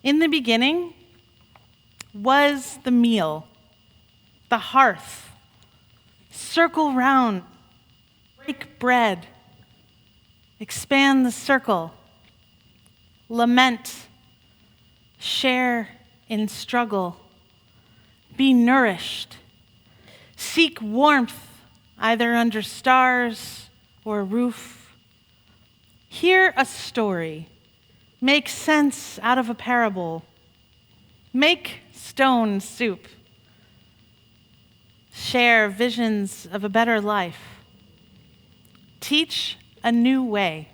In the beginning was the meal, the hearth. Circle round, break bread, expand the circle, lament, share in struggle, be nourished, seek warmth either under stars or a roof, hear a story, make sense out of a parable, make stone soup, share visions of a better life, teach a new way,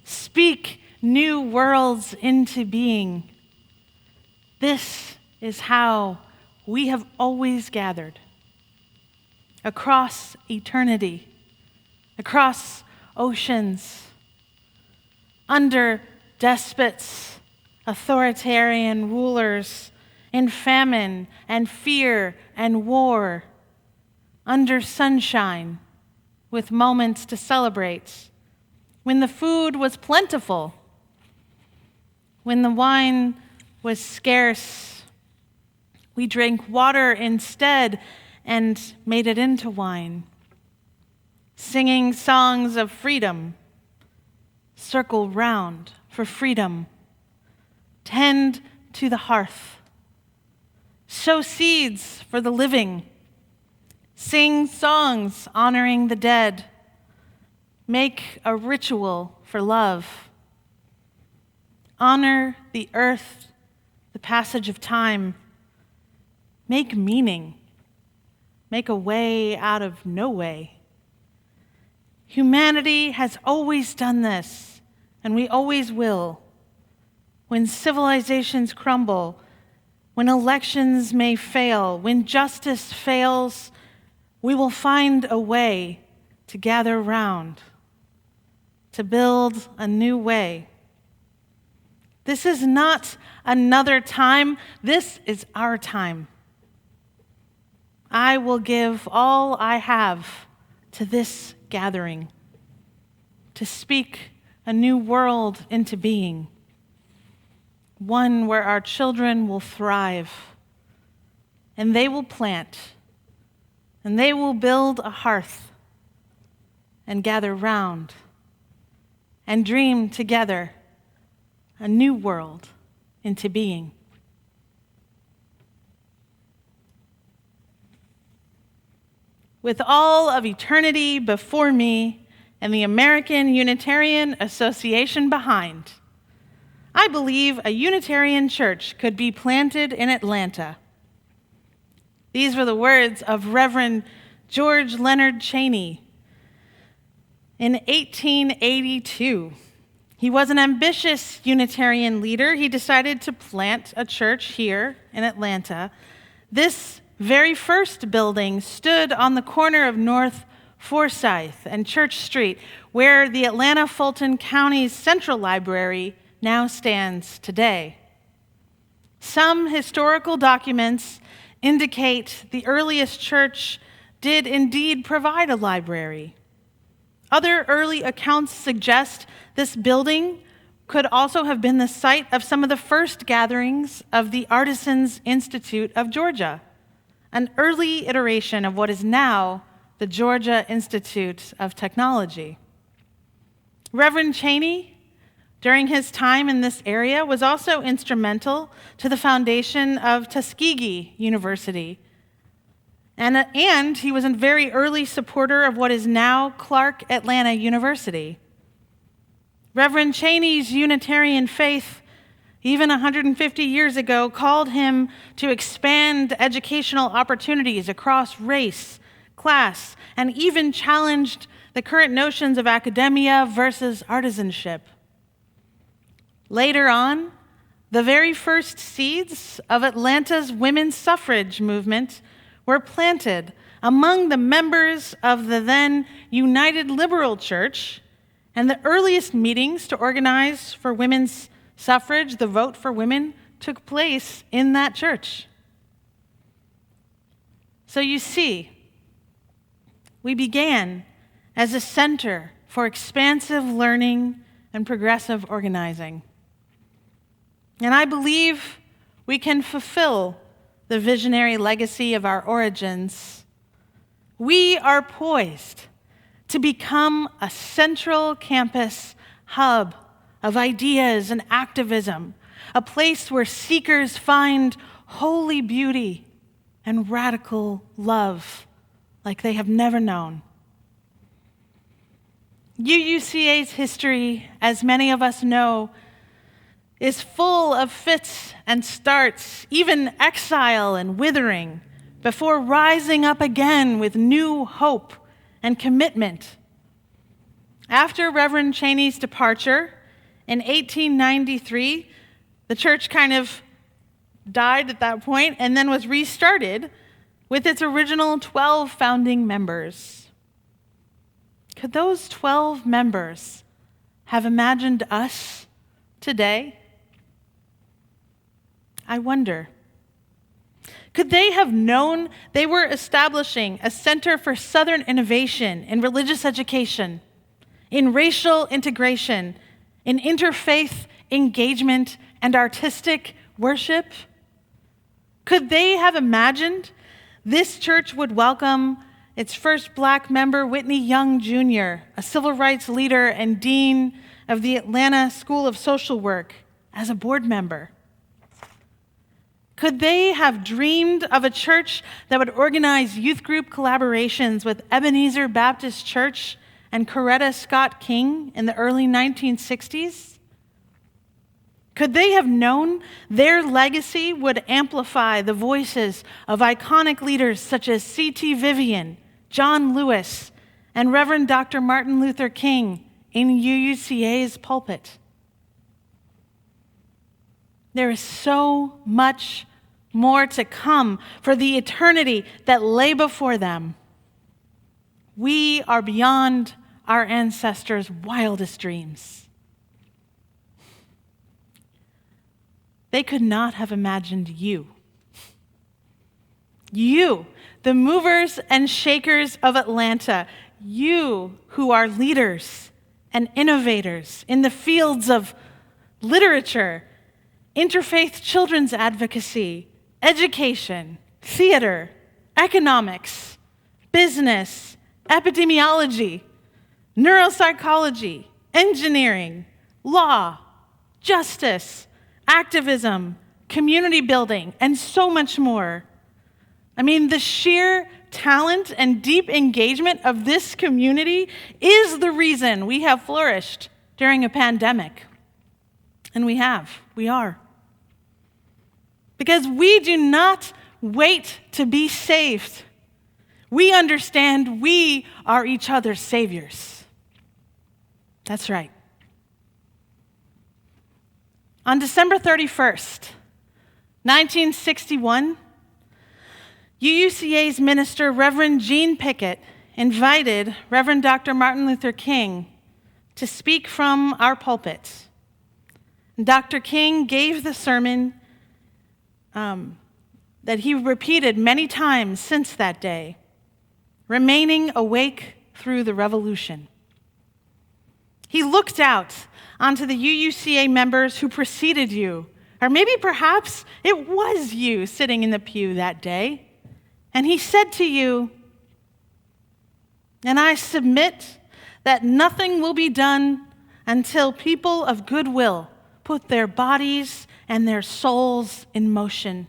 speak new worlds into being. This is how we have always gathered. Across eternity, across oceans, under despots, authoritarian rulers, in famine and fear and war, under sunshine, with moments to celebrate, when the food was plentiful, when the wine was scarce, we drank water instead and made it into wine, singing songs of freedom, circle round for freedom, tend to the hearth, sow seeds for the living, sing songs honoring the dead, make a ritual for love, honor the earth, the passage of time, make meaning, make a way out of no way. Humanity has always done this, and we always will. When civilizations crumble, when elections may fail, when justice fails, we will find a way to gather round, to build a new way. This is not another time, this is our time. I will give all I have to this gathering, to speak a new world into being, one where our children will thrive, and they will plant, and they will build a hearth, and gather round, and dream together a new world into being. With all of eternity before me and the American Unitarian Association behind, I believe a Unitarian church could be planted in Atlanta. These were the words of Reverend George Leonard Chaney in 1882. He was an ambitious Unitarian leader. He decided to plant a church here in Atlanta. This very first building stood on the corner of North Forsyth and Church Street, where the Atlanta Fulton County's Central Library now stands today. Some historical documents indicate the earliest church did indeed provide a library. Other early accounts suggest this building could also have been the site of some of the first gatherings of the Artisans Institute of Georgia, an early iteration of what is now the Georgia Institute of Technology. Reverend Chaney, during his time in this area, was also instrumental to the foundation of Tuskegee University. And he was a very early supporter of what is now Clark Atlanta University. Reverend Chaney's Unitarian faith, even 150 years ago, called him to expand educational opportunities across race, class, and even challenged the current notions of academia versus artisanship. Later on, the very first seeds of Atlanta's women's suffrage movement were planted among the members of the then United Liberal Church, and the earliest meetings to organize for women's suffrage, the vote for women, took place in that church. So you see, we began as a center for expansive learning and progressive organizing. And I believe we can fulfill the visionary legacy of our origins. We are poised to become a central campus hub of ideas and activism, a place where seekers find holy beauty and radical love like they have never known. UUCA's history, as many of us know, is full of fits and starts, even exile and withering, before rising up again with new hope and commitment. After Reverend Cheney's departure in 1893, the church kind of died at that point and then was restarted with its original 12 founding members. Could those 12 members have imagined us today? I wonder. Could they have known they were establishing a center for Southern innovation in religious education, in racial integration, in interfaith engagement and artistic worship? Could they have imagined this church would welcome its first Black member, Whitney Young Jr., a civil rights leader and dean of the Atlanta School of Social Work, as a board member? Could they have dreamed of a church that would organize youth group collaborations with Ebenezer Baptist Church and Coretta Scott King in the early 1960s? Could they have known their legacy would amplify the voices of iconic leaders such as C.T. Vivian, John Lewis, and Reverend Dr. Martin Luther King in UUCA's pulpit? There is so much more to come for the eternity that lay before them. We are beyond our ancestors' wildest dreams. They could not have imagined you. You, the movers and shakers of Atlanta, you who are leaders and innovators in the fields of literature, interfaith children's advocacy, education, theater, economics, business, epidemiology, neuropsychology, engineering, law, justice, activism, community building, and so much more. I mean, the sheer talent and deep engagement of this community is the reason we have flourished during a pandemic. And we are. Because we do not wait to be saved. We understand we are each other's saviors. That's right. On December 31st, 1961, UUCA's minister, Reverend Jean Pickett, invited Reverend Dr. Martin Luther King to speak from our pulpit. Dr. King gave the sermon that he repeated many times since that day, remaining awake through the revolution. He looked out onto the UUCA members who preceded you, or maybe perhaps it was you sitting in the pew that day, and he said to you, "And I submit that nothing will be done until people of goodwill put their bodies and their souls in motion.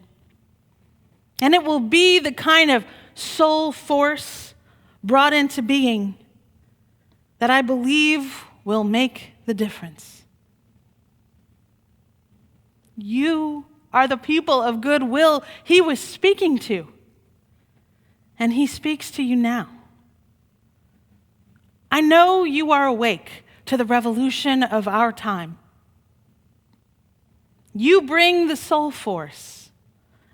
And it will be the kind of soul force brought into being that I believe will make the difference." You are the people of goodwill he was speaking to, and he speaks to you now. I know you are awake to the revolution of our time. You bring the soul force,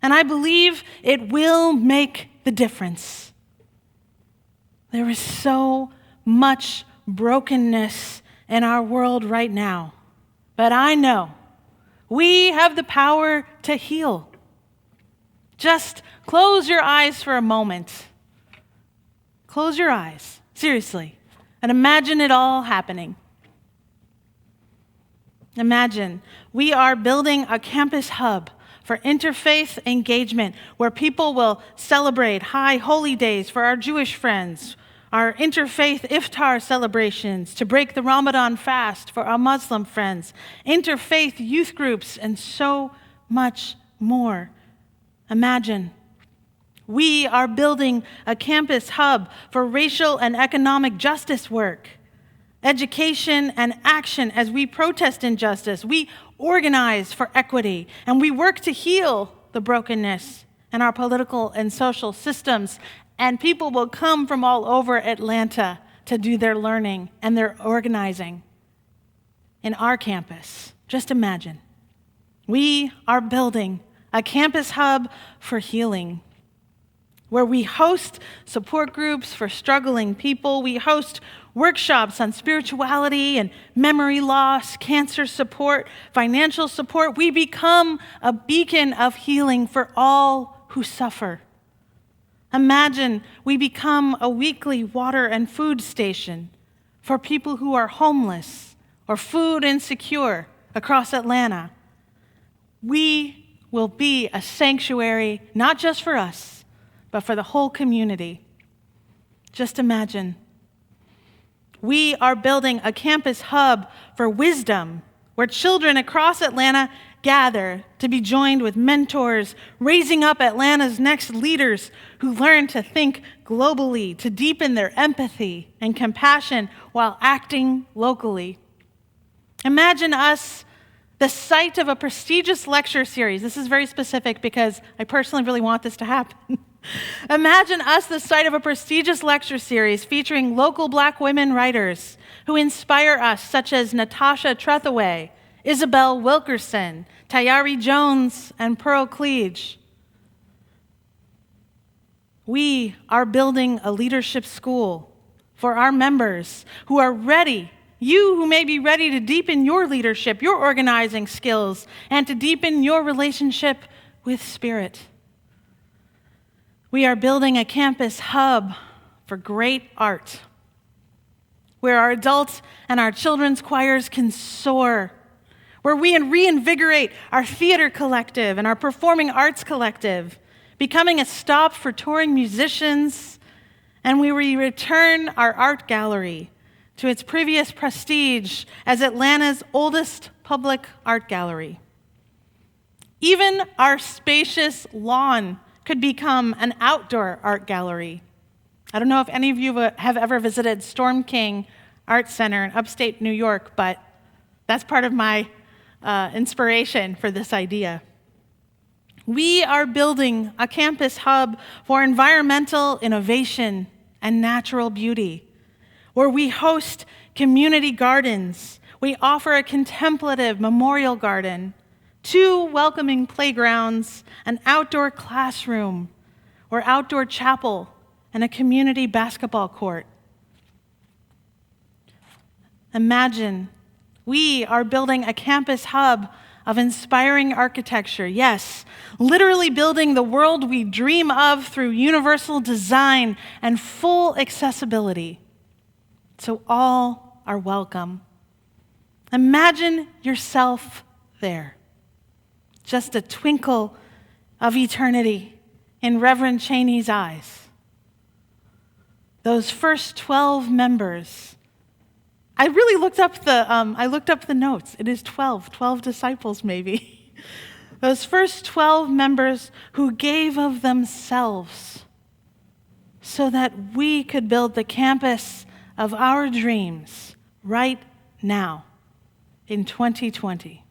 and I believe it will make the difference. There is so much brokenness in our world right now, but I know we have the power to heal. Just close your eyes for a moment. Close your eyes, seriously, and imagine it all happening. Imagine we are building a campus hub for interfaith engagement where people will celebrate high holy days for our Jewish friends, our interfaith iftar celebrations to break the Ramadan fast for our Muslim friends, interfaith youth groups, and so much more. Imagine we are building a campus hub for racial and economic justice work, education and action as we protest injustice. We organize for equity, and we work to heal the brokenness in our political and social systems. And people will come from all over Atlanta to do their learning and their organizing in our campus. Just imagine. We are building a campus hub for healing, where we host support groups for struggling people. We host workshops on spirituality and memory loss, cancer support, financial support. We become a beacon of healing for all who suffer. Imagine we become a weekly water and food station for people who are homeless or food insecure across Atlanta. We will be a sanctuary, not just for us, but for the whole community. Just imagine. We are building a campus hub for wisdom, where children across Atlanta gather to be joined with mentors, raising up Atlanta's next leaders who learn to think globally, to deepen their empathy and compassion while acting locally. Imagine us the site of a prestigious lecture series. This is very specific because I personally really want this to happen. Imagine us the site of a prestigious lecture series featuring local Black women writers who inspire us, such as Natasha Trethewey, Isabel Wilkerson, Tayari Jones, and Pearl Cleage. We are building a leadership school for our members who are ready, you who may be ready to deepen your leadership, your organizing skills, and to deepen your relationship with Spirit. We are building a campus hub for great art, where our adults and our children's choirs can soar, where we reinvigorate our theater collective and our performing arts collective, becoming a stop for touring musicians, and we return our art gallery to its previous prestige as Atlanta's oldest public art gallery. Even our spacious lawn could become an outdoor art gallery. I don't know if any of you have ever visited Storm King Art Center in upstate New York, but that's part of my inspiration for this idea. We are building a campus hub for environmental innovation and natural beauty, where we host community gardens. We offer a contemplative memorial garden, 2 welcoming playgrounds, an outdoor classroom or outdoor chapel, and a community basketball court. Imagine we are building a campus hub of inspiring architecture. Yes, literally building the world we dream of through universal design and full accessibility, so all are welcome. Imagine yourself there. Just a twinkle of eternity in Reverend Cheney's eyes. Those first 12 members. I really looked up the notes. It is 12 disciples maybe. Those first 12 members who gave of themselves so that we could build the campus of our dreams right now in 2020.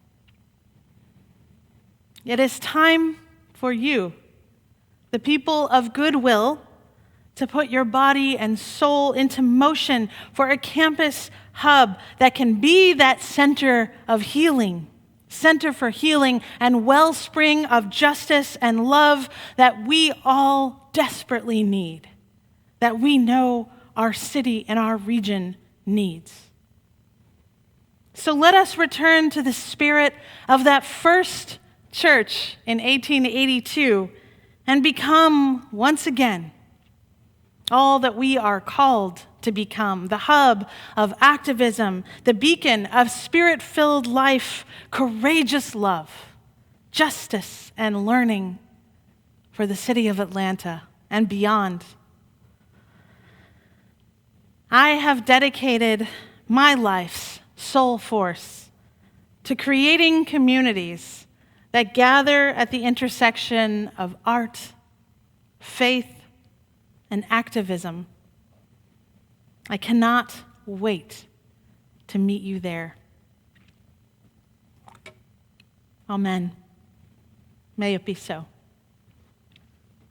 It is time for you, the people of goodwill, to put your body and soul into motion for a campus hub that can be that center of healing, center for healing and wellspring of justice and love that we all desperately need, that we know our city and our region needs. So let us return to the spirit of that first church in 1882 and become once again all that we are called to become the hub of activism, the beacon of spirit-filled life, courageous love, justice, and learning for the city of Atlanta and beyond. I have dedicated my life's sole force to creating communities that gather at the intersection of art, faith, and activism. I cannot wait to meet you there. Amen. May it be so.